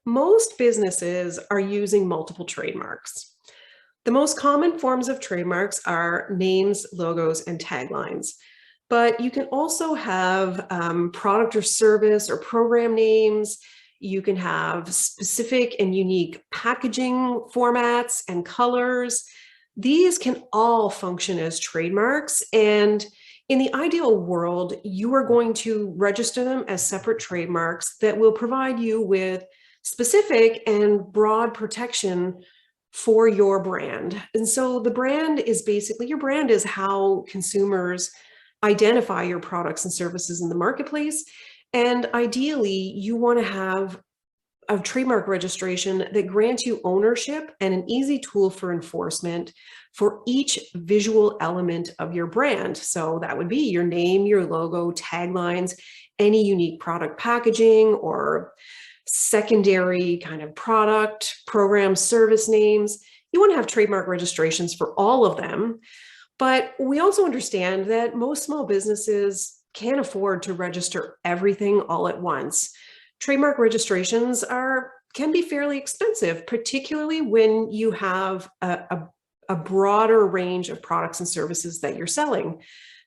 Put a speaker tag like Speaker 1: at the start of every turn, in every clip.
Speaker 1: Most businesses are using multiple trademarks. The most common forms of trademarks are names, logos, and taglines. But you can also have product or service or program names. You can have specific and unique packaging formats and colors. These can all function as trademarks. And in the ideal world, you are going to register them as separate trademarks that will provide you with specific and broad protection for your brand. And so the brand is basically, your brand is how consumers identify your products and services in the marketplace. And ideally, you want to have a trademark registration that grants you ownership and an easy tool for enforcement for each visual element of your brand. So that would be your name, your logo, taglines, any unique product packaging or secondary kind of product, program, service names. You want to have trademark registrations for all of them. But we also understand that most small businesses can't afford to register everything all at once. Trademark registrations can be fairly expensive, particularly when you have a broader range of products and services that you're selling,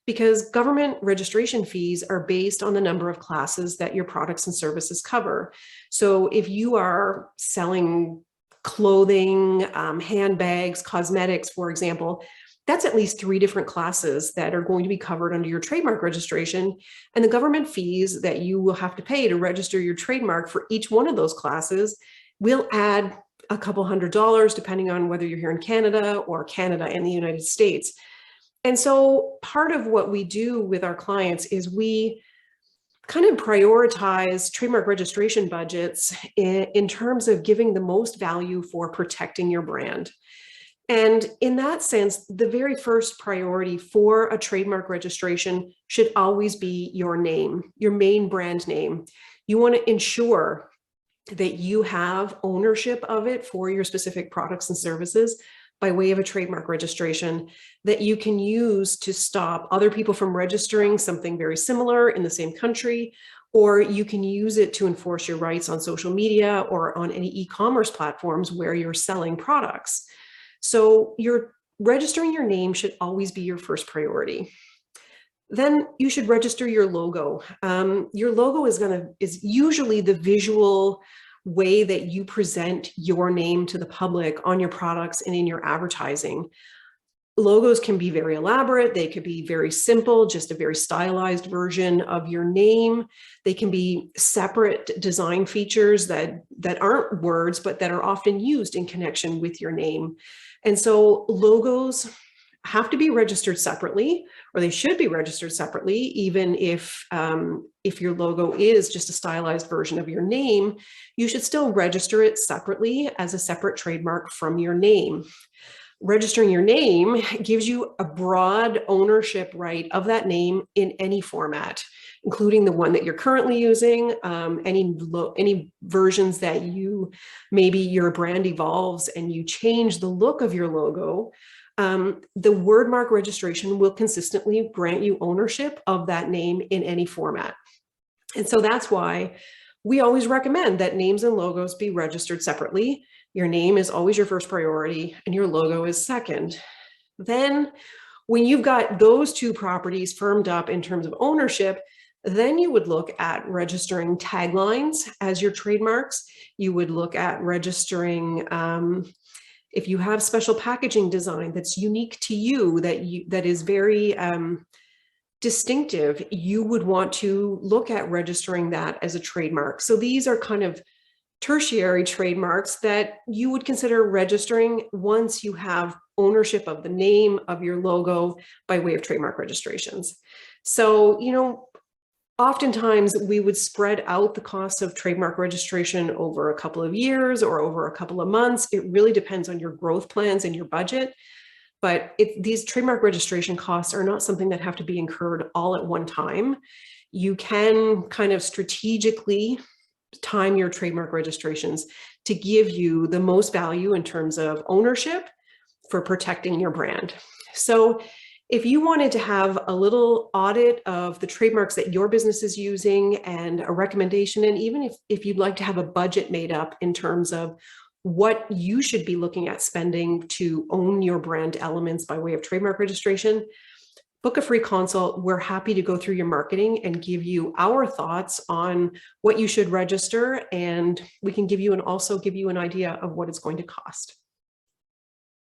Speaker 1: because government registration fees are based on the number of classes that your products and services cover. So if you are selling clothing, handbags, cosmetics, for example, that's at least 3 different classes that are going to be covered under your trademark registration. And the government fees that you will have to pay to register your trademark for each one of those classes will add a couple $100, depending on whether you're here in Canada or Canada and the United States. And so part of what we do with our clients is we kind of prioritize trademark registration budgets in terms of giving the most value for protecting your brand. And in that sense, the very first priority for a trademark registration should always be your name, your main brand name. You want to ensure that you have ownership of it for your specific products and services by way of a trademark registration that you can use to stop other people from registering something very similar in the same country, or you can use it to enforce your rights on social media or on any e-commerce platforms where you're selling products. So you're registering your name should always be your first priority. Then you should register your logo. Your logo is usually the visual way that you present your name to the public on your products and in your advertising. Logos can be very elaborate. They could be very simple, just a very stylized version of your name. They can be separate design features that aren't words, but that are often used in connection with your name. And so logos have to be registered separately, or they should be registered separately, even if your logo is just a stylized version of your name. You should still register it separately as a separate trademark from your name. Registering your name gives you a broad ownership right of that name in any format, including the one that you're currently using, any versions that maybe your brand evolves and you change the look of your logo. The word mark registration will consistently grant you ownership of that name in any format. And so that's why we always recommend that names and logos be registered separately. Your name is always your first priority and your logo is second. Then when you've got those 2 properties firmed up in terms of ownership, then you would look at registering taglines as your trademarks. You would look at registering, if you have special packaging design that's unique to you, that is very distinctive, you would want to look at registering that as a trademark. So these are kind of tertiary trademarks that you would consider registering once you have ownership of the name of your logo by way of trademark registrations. So, oftentimes we would spread out the cost of trademark registration over a couple of years or over a couple of months. It really depends on your growth plans and your budget. But these trademark registration costs are not something that have to be incurred all at one time. You can kind of strategically time your trademark registrations to give you the most value in terms of ownership for protecting your brand. So If you wanted to have a little audit of the trademarks that your business is using and a recommendation, and even if you'd like to have a budget made up in terms of what you should be looking at spending to own your brand elements by way of trademark registration, book a free consult. We're happy to go through your marketing and give you our thoughts on what you should register, and we can give you also give you an idea of what it's going to cost.